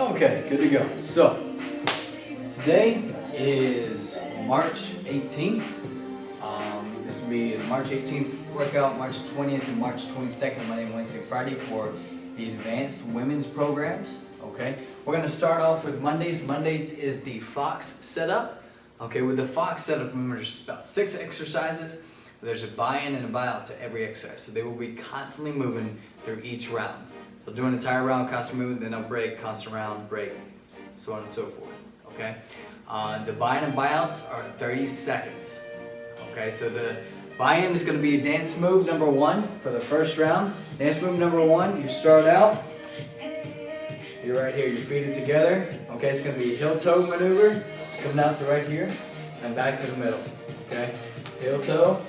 Okay, good to go. So, today is March 18th. This will be the March 18th workout, March 20th and March 22nd, Monday, Wednesday, Friday for the advanced women's programs. Okay, we're going to start off with Mondays. Mondays is the Fox setup. Okay, with the Fox setup, remember there's about 6 exercises. There's a buy-in and a buy-out to every exercise. So they will be constantly moving through each round. So do an entire round, constant movement, then they'll break, constant round, break, so on and so forth. Okay, the buy-in and buy-outs are 30 seconds. Okay, so the buy-in is going to be dance move number 1 for the first round. Dance move number 1, you start out. You're right here, your feet are together. Okay, it's going to be a heel-toe maneuver. It's coming out to right here and back to the middle. Okay, heel-toe,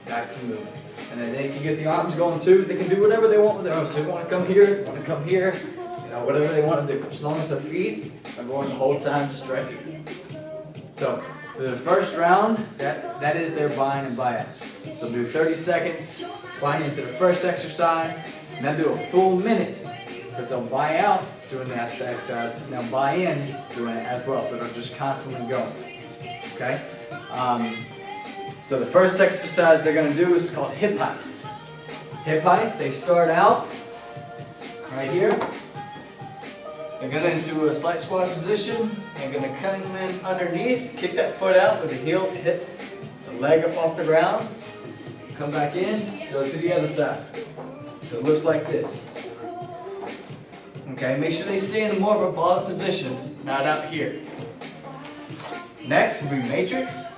back to the movement. And then they can get the arms going too. They can do whatever they want with their arms. So they want to come here, they want to come here, you know, whatever they want to do. As long as their feet are going the whole time just right here. So for the first round, that is their buy-in and buy-out. So do 30 seconds, buy into the first exercise, and then do a full minute. Because they'll buy out doing that exercise, and they'll buy in doing it as well. So they'll just constantly go. Okay? So the first exercise they're going to do is called hip heist. Hip heist, they start out right here. They're going into a slight squat position. They're going to come in underneath, kick that foot out with the heel, hit the leg up off the ground, come back in, go to the other side. So it looks like this. Okay, make sure they stay in more of a bottom position, not out here. Next will be matrix.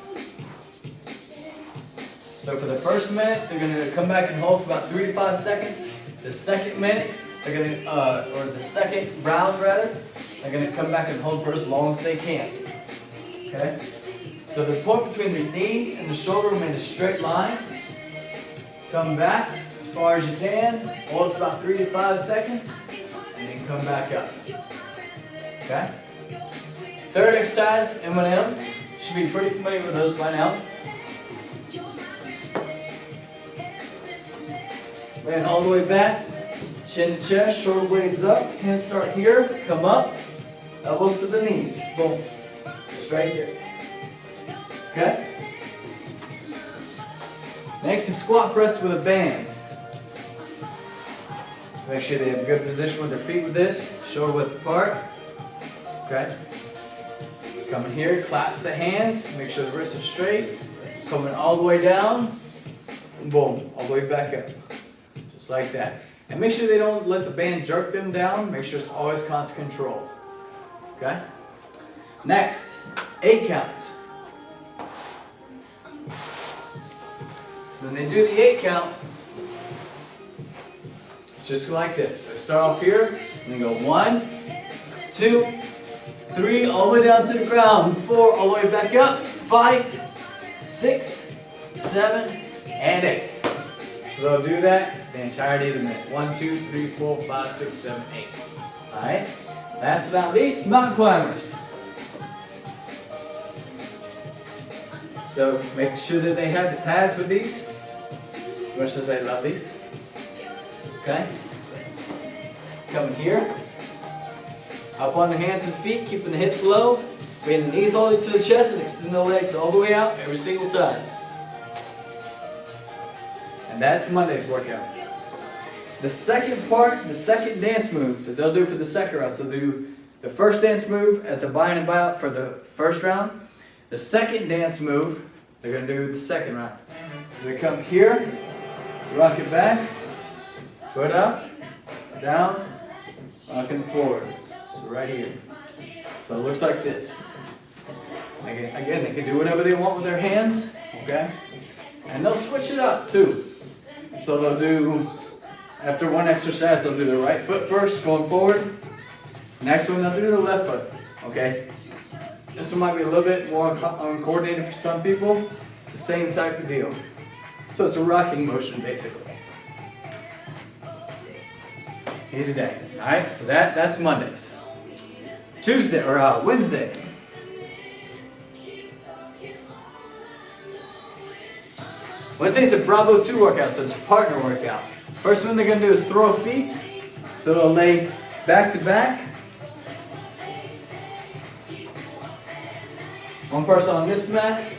So for the first minute, they're going to come back and hold for about 3 to 5 seconds. The second minute, they're going to, or the second round rather, they're going to come back and hold for as long as they can. Okay? So the point between the knee and the shoulder remain a straight line. Come back as far as you can, hold for about 3 to 5 seconds, and then come back up. Okay? Third exercise, M&Ms. Should be pretty familiar with those by now. Land all the way back, chin to chest, shoulder blades up, hands start here, come up, elbows to the knees, boom, just right there. Okay? Next is squat press with a band. Make sure they have a good position with their feet with this, shoulder width apart. Okay? Coming here, claps the hands, make sure the wrists are straight, coming all the way down, and boom, all the way back up. Just like that. And make sure they don't let the band jerk them down. Make sure it's always constant control. Okay? Next, 8 counts. When they do the 8 count, it's just like this. So start off here, and then go 1, 2, 3, all the way down to the ground. 4, all the way back up. 5, 6, 7, and 8. So they'll do that the entirety of the minute. 1, 2, 3, 4, 5, 6, 7, 8. Alright? Last but not least, mountain climbers. So make sure that they have the pads with these, as much as they love these. Okay? Coming here. Up on the hands and feet, keeping the hips low. Bring the knees all the way to the chest and extend the legs all the way out every single time. And that's Monday's workout. The second part, the second dance move that they'll do for the second round. So they do the first dance move as the buy-in and buy-out for the first round. The second dance move, they're going to do the second round. So they come here, rock it back, foot up, down, rocking forward. So right here. So it looks like this. Again, they can do whatever they want with their hands. Okay? And they'll switch it up too. So they'll do, after one exercise, they'll do the right foot first, going forward. Next one, they'll do the left foot. Okay? This one might be a little bit more uncoordinated for some people. It's the same type of deal. So it's a rocking motion, basically. Easy day. Alright, so that's Mondays. Tuesday, or Wednesday. Wednesday's a Bravo 2 workout, so it's a partner workout. First one they're going to do is throw feet. So they'll lay back to back, One person on this mat,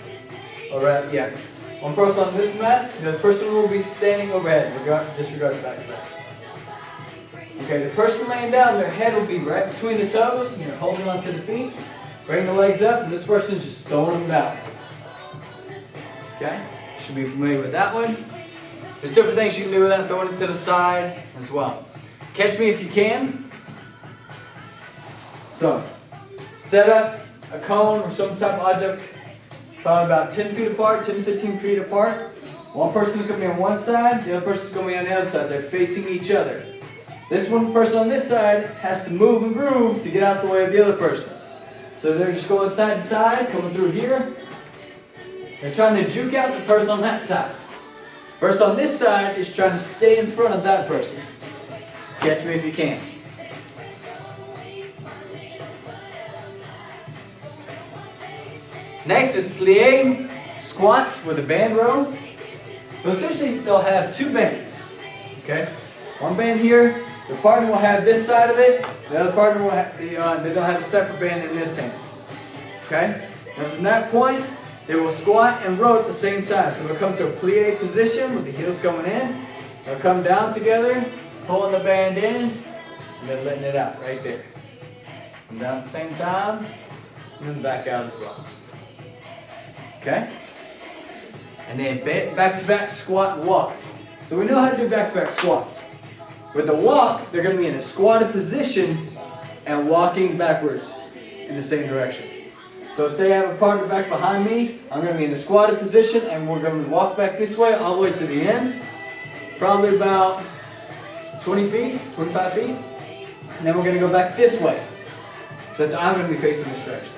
one person on this mat, the other person will be standing overhead, disregard the back to back. Okay, the person laying down, their head will be right between the toes, and you're holding onto the feet. Bring the legs up, and this person's just throwing them down. Okay, should be familiar with that one. There's different things you can do with that, throwing it to the side as well. Catch me if you can. So, set up a cone or some type of object probably about 10 feet apart, 10 to 15 feet apart. One person's going to be on one side, the other person's going to be on the other side. They're facing each other. This one person on this side has to move and groove to get out the way of the other person. So they're just going side to side, coming through here. They're trying to juke out the person on that side. The person on this side is trying to stay in front of that person. Catch me if you can. Next is plie squat with a band row. So essentially they'll have two bands. Okay? One band here, the partner will have this side of it, the other partner will have they'll have a separate band in this hand. Okay? And from that point, they will squat and row at the same time. So they'll come to a plie position with the heels coming in. They'll come down together, pulling the band in, and then letting it out right there. Come down at the same time, and then back out as well. Okay? And then back-to-back squat and walk. So we know how to do back-to-back squats. With the walk, they're going to be in a squatted position and walking backwards in the same direction. So say I have a partner back behind me, I'm going to be in a squatted position and we're going to walk back this way all the way to the end. Probably about 20 feet, 25 feet. And then we're going to go back this way. So that I'm going to be facing this direction.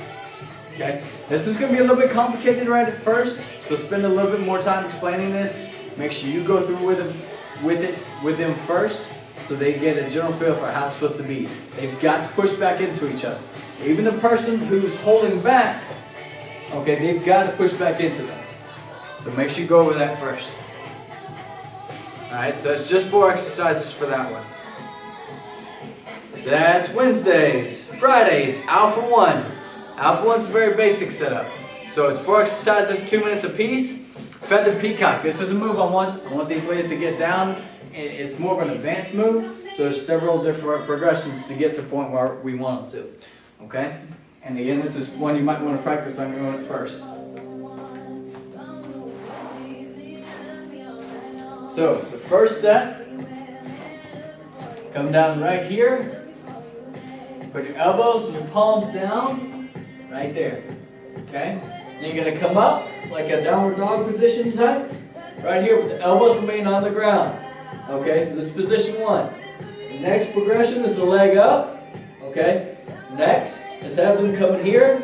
Okay? This is going to be a little bit complicated right at first, so spend a little bit more time explaining this. Make sure you go through with them first so they get a general feel for how it's supposed to be. They've got to push back into each other. Even the person who's holding back, okay, they've got to push back into them. So make sure you go over that first. Alright, so it's just 4 exercises for that one. So that's Wednesdays. Fridays, Alpha 1. Alpha 1's a very basic setup. So it's 4 exercises, 2 minutes apiece. Feathered peacock. This is a move I want these ladies to get down. It's more of an advanced move. So there's several different progressions to get to the point where we want them to. Okay? And again, this is one you might want to practice on your own at first. So the first step, come down right here. Put your elbows and your palms down. Right there. Okay? And you're going to come up like a downward dog position type. Right here with the elbows remain on the ground. Okay, so this is position 1. The next progression is the leg up. Okay? Next is have them coming here.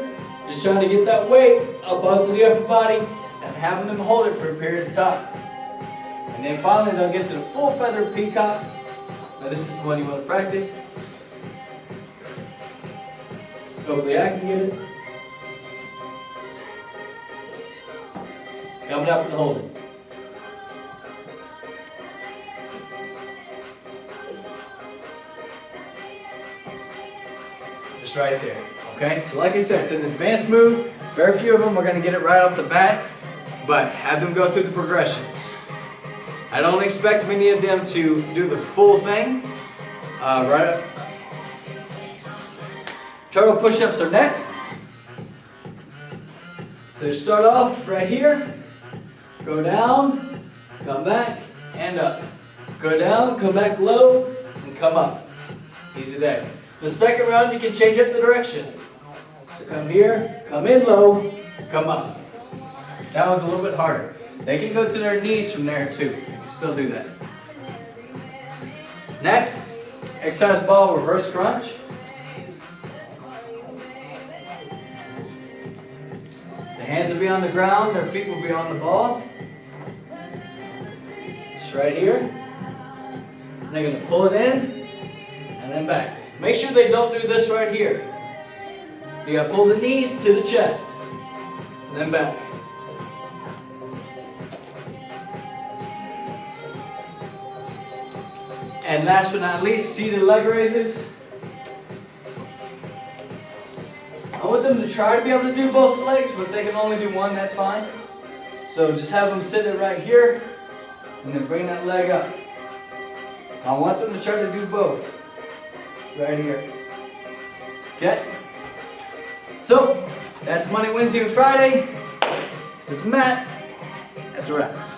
Just trying to get that weight up onto the upper body and having them hold it for a period of time. And then finally they'll get to the full feathered peacock. Now this is the one you want to practice. Hopefully I can get it. Coming up and holding. Just right there. Okay? So like I said, it's an advanced move. Very few of them are going to get it right off the bat, but have them go through the progressions. I don't expect many of them to do the full thing. Right? Turtle push-ups are next. So you start off right here. Go down, come back, and up. Go down, come back low, and come up. Easy there. The second round you can change up the direction. So come here, come in low, come up. That one's a little bit harder. They can go to their knees from there too. They can still do that. Next, exercise ball reverse crunch. The hands will be on the ground, their feet will be on the ball. Just right here. They're going to pull it in and then back. Make sure they don't do this right here. You got to pull the knees to the chest and then back. And last but not least, seated leg raises. I want them to try to be able to do both legs, but if they can only do one, that's fine. So just have them sit it right here, and then bring that leg up. I want them to try to do both. Right here. Okay? So, that's Monday, Wednesday, and Friday. This is Matt. That's a wrap.